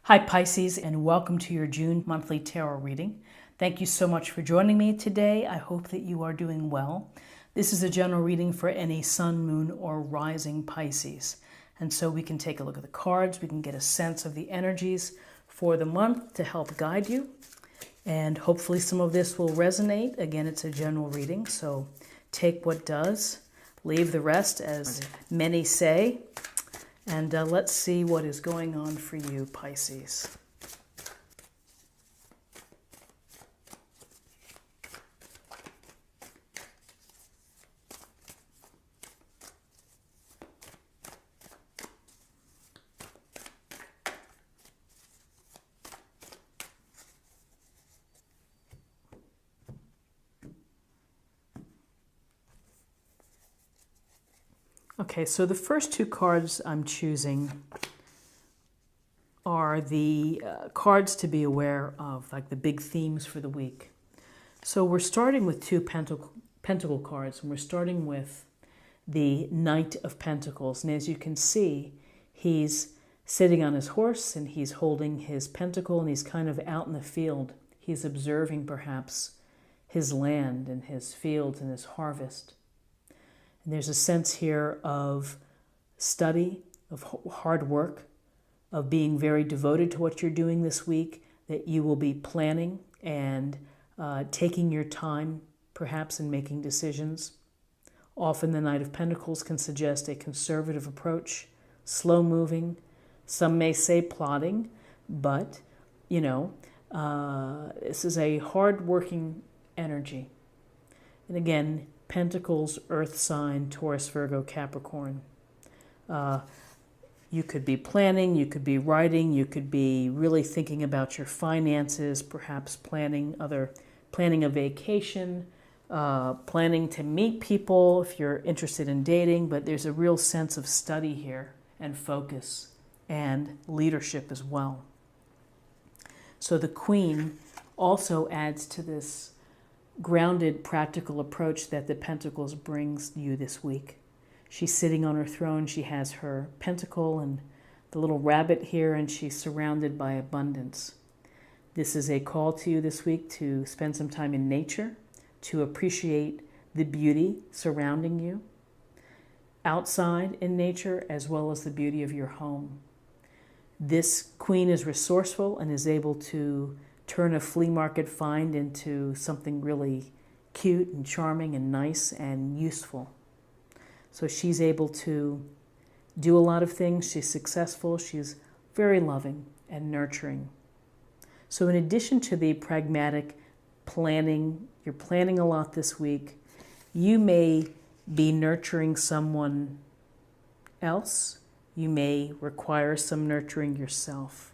Hi Pisces, and welcome to your June monthly tarot reading. Thank you so much for joining me today. I hope that you are doing well. This is a general reading for any sun, moon, or rising Pisces. And so we can take a look at the cards, we can get a sense of the energies for the month to help guide you. And hopefully some of this will resonate. Again, it's a general reading, so take what does, leave the rest, as many say. And let's see what is going on for you, Pisces. Okay, so the first two cards I'm choosing are the cards to be aware of, like the big themes for the week. So we're starting with two pentacle cards, and we're starting with the Knight of Pentacles. And as you can see, he's sitting on his horse and he's holding his pentacle and he's kind of out in the field. He's observing perhaps his land and his fields and his harvest. And there's a sense here of study, of hard work, of being very devoted to what you're doing this week, that you will be planning and taking your time, perhaps, in making decisions. Often the Knight of Pentacles can suggest a conservative approach, slow moving. Some may say plodding, but, this is a hard working energy. And again, Pentacles, Earth sign, Taurus, Virgo, Capricorn. You could be planning, you could be writing, you could be really thinking about your finances, perhaps planning a vacation, planning to meet people if you're interested in dating, but there's a real sense of study here and focus and leadership as well. So the Queen also adds to this grounded, practical approach that the Pentacles brings you this week. She's sitting on her throne. She has her pentacle and the little rabbit here, and she's surrounded by abundance. This is a call to you this week to spend some time in nature, to appreciate the beauty surrounding you, outside in nature, as well as the beauty of your home. This Queen is resourceful and is able to turn a flea market find into something really cute and charming and nice and useful. So she's able to do a lot of things. She's successful. She's very loving and nurturing. So in addition to the pragmatic planning, you're planning a lot this week. You may be nurturing someone else. You may require some nurturing yourself.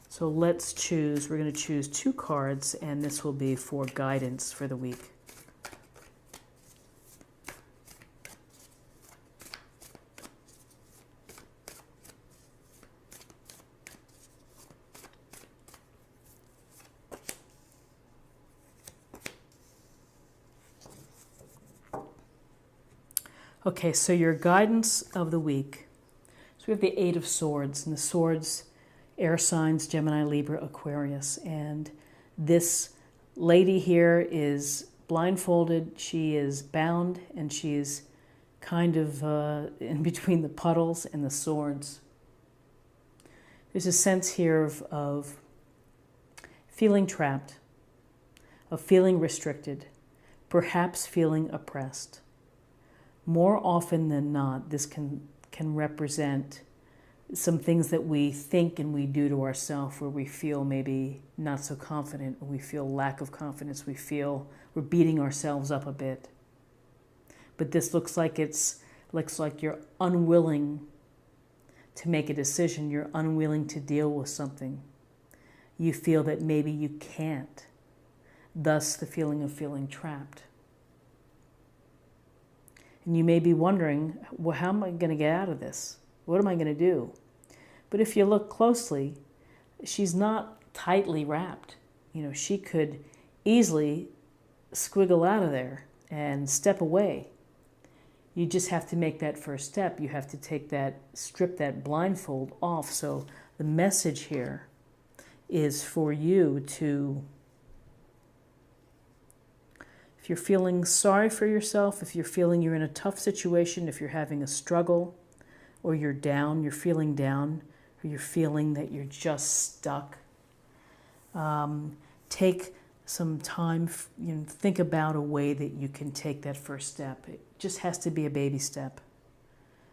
So let's choose, we're going to choose two cards, and this will be for guidance for the week. Okay, so your guidance of the week. So we have the Eight of Swords, and the swords, air signs, Gemini, Libra, Aquarius. And this lady here is blindfolded, she is bound, and she's kind of in between the puddles and the swords. There's a sense here of feeling trapped, of feeling restricted, perhaps feeling oppressed. More often than not, this can represent some things that we think and we do to ourselves where we feel maybe not so confident, or we feel lack of confidence, we feel we're beating ourselves up a bit. But this looks like you're unwilling to make a decision, you're unwilling to deal with something. You feel that maybe you can't, thus the feeling of feeling trapped. And you may be wondering, well, how am I going to get out of this? What am I going to do? But if you look closely, she's not tightly wrapped. She could easily squiggle out of there and step away. You just have to make that first step. You have to strip that blindfold off. So the message here is for you to, if you're feeling sorry for yourself, if you're feeling you're in a tough situation, if you're having a struggle, or you're down, you're feeling down, or you're feeling that you're just stuck, take some time, think about a way that you can take that first step. It just has to be a baby step.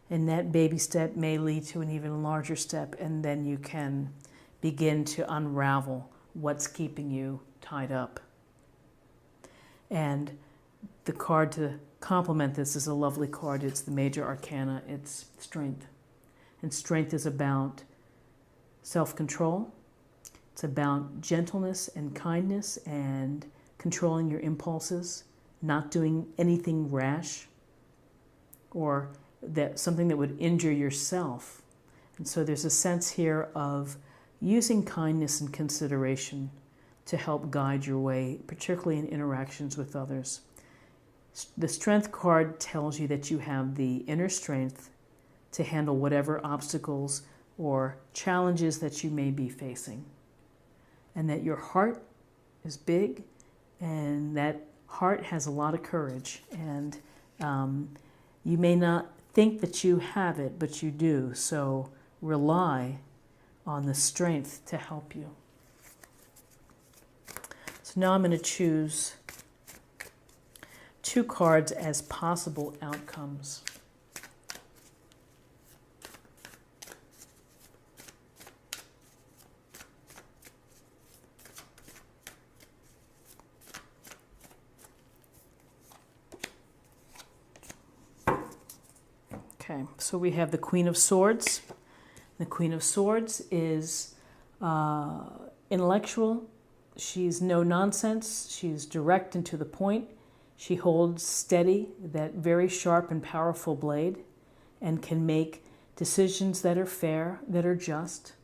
And that baby step may lead to an even larger step, and then you can begin to unravel what's keeping you tied up. And the card to complement this is a lovely card. It's the Major Arcana. It's Strength. And Strength is about self-control. It's about gentleness and kindness and controlling your impulses, not doing anything rash or something that would injure yourself. And so there's a sense here of using kindness and consideration to help guide your way, particularly in interactions with others. The Strength card tells you that you have the inner strength to handle whatever obstacles or challenges that you may be facing, and that your heart is big, and that heart has a lot of courage, and you may not think that you have it, but you do. So rely on the strength to help you. So now I'm going to choose 2 cards as possible outcomes. Okay, so we have the Queen of Swords. The Queen of Swords is intellectual. She's no nonsense. She's direct and to the point. She holds steady that very sharp and powerful blade and can make decisions that are fair, that are just,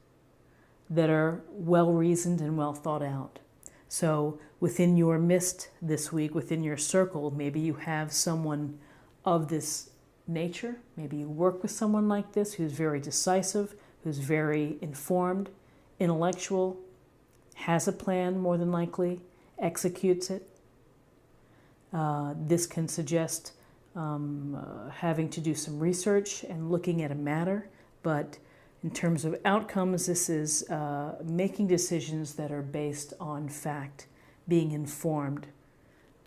that are well-reasoned and well thought out. So within your midst this week, within your circle, maybe you have someone of this nature. Maybe you work with someone like this who's very decisive, who's very informed, intellectual, has a plan more than likely, executes it. This can suggest having to do some research and looking at a matter, but in terms of outcomes, this is making decisions that are based on fact, being informed,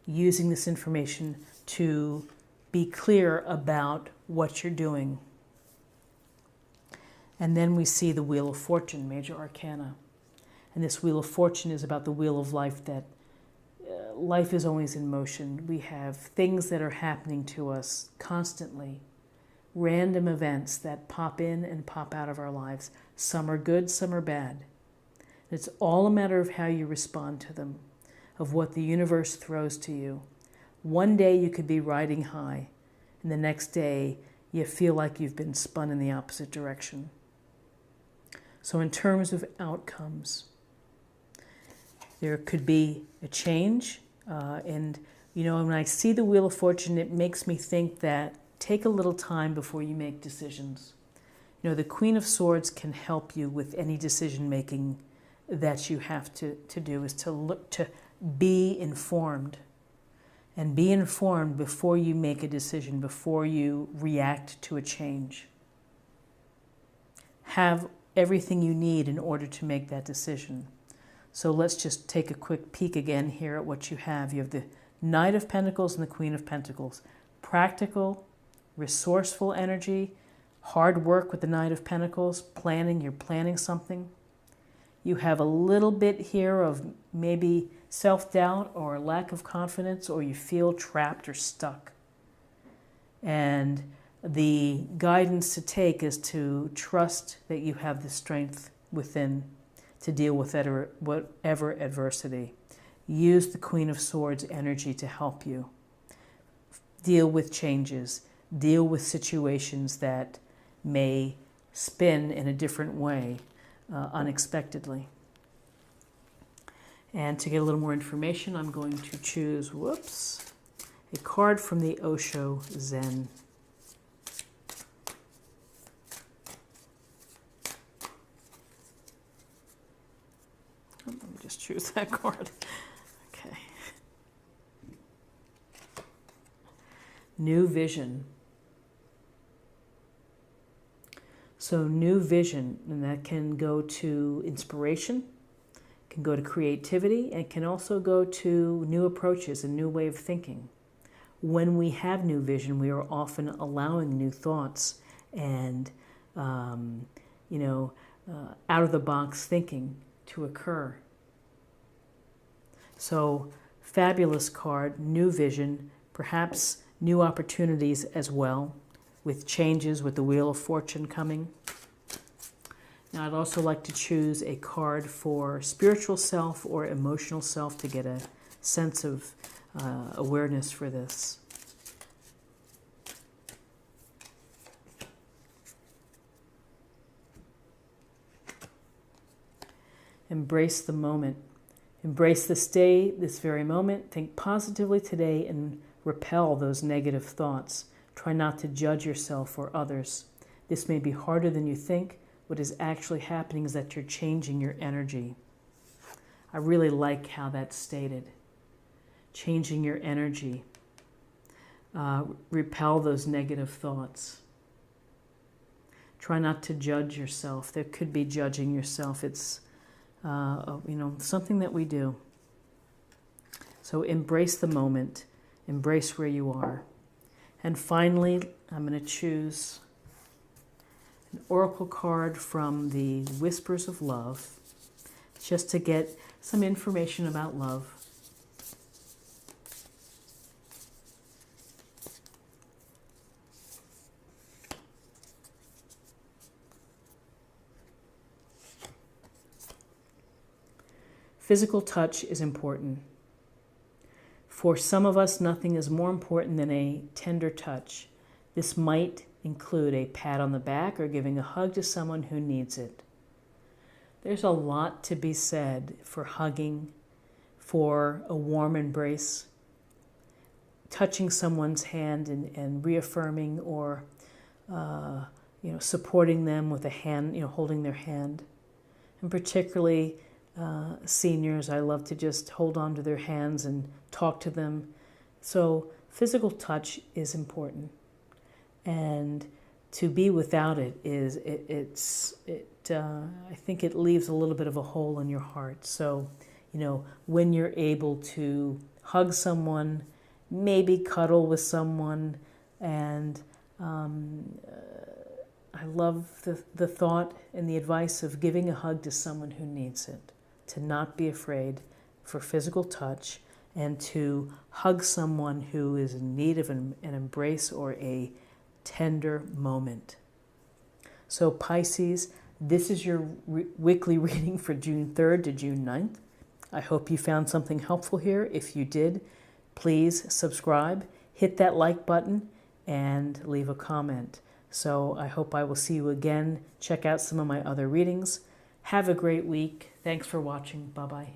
using this information to be clear about what you're doing. And then we see the Wheel of Fortune, Major Arcana. And this Wheel of Fortune is about the wheel of life, that life is always in motion. We have things that are happening to us constantly, random events that pop in and pop out of our lives. Some are good, some are bad. It's all a matter of how you respond to them, of what the universe throws to you. One day you could be riding high, and the next day you feel like you've been spun in the opposite direction. So in terms of outcomes, there could be a change. And when I see the Wheel of Fortune, it makes me think that take a little time before you make decisions. The Queen of Swords can help you with any decision making that you have to do, is to look to be informed. And be informed before you make a decision, before you react to a change. Have everything you need in order to make that decision. So let's just take a quick peek again here at what you have. You have the Knight of Pentacles and the Queen of Pentacles. Practical, resourceful energy, hard work with the Knight of Pentacles, planning, you're planning something. You have a little bit here of maybe self-doubt or lack of confidence, or you feel trapped or stuck. And the guidance to take is to trust that you have the strength within to deal with whatever adversity. Use the Queen of Swords energy to help you. Deal with changes. Deal with situations that may spin in a different way unexpectedly. And to get a little more information, I'm going to choose, a card from the Osho Zen just choose that card. Okay. New vision. So new vision, and that can go to inspiration, can go to creativity, and can also go to new approaches, a new way of thinking. When we have new vision, we are often allowing new thoughts and, out-of-the-box thinking to occur. So, fabulous card, new vision, perhaps new opportunities as well, with changes, with the Wheel of Fortune coming. Now, I'd also like to choose a card for spiritual self or emotional self to get a sense of awareness for this. Embrace the moment. Embrace this day, this very moment. Think positively today and repel those negative thoughts. Try not to judge yourself or others. This may be harder than you think. What is actually happening is that you're changing your energy. I really like how that's stated. Changing your energy. Repel those negative thoughts. Try not to judge yourself. There could be judging yourself. It's something that we do. So embrace the moment. Embrace where you are. And finally, I'm going to choose an oracle card from the Whispers of Love, just to get some information about love. Physical touch is important. For some of us, nothing is more important than a tender touch. This might include a pat on the back or giving a hug to someone who needs it. There's a lot to be said for hugging, for a warm embrace, touching someone's hand and reaffirming or supporting them with a hand, holding their hand. And particularly seniors, I love to just hold on to their hands and talk to them. So physical touch is important, and to be without it is I think it leaves a little bit of a hole in your heart. So when you're able to hug someone, maybe cuddle with someone, and I love the thought and the advice of giving a hug to someone who needs it, to not be afraid for physical touch, and to hug someone who is in need of an embrace or a tender moment. So Pisces, this is your weekly reading for June 3rd to June 9th. I hope you found something helpful here. If you did, please subscribe, hit that like button, and leave a comment. So I hope I will see you again. Check out some of my other readings. Have a great week. Thanks for watching. Bye-bye.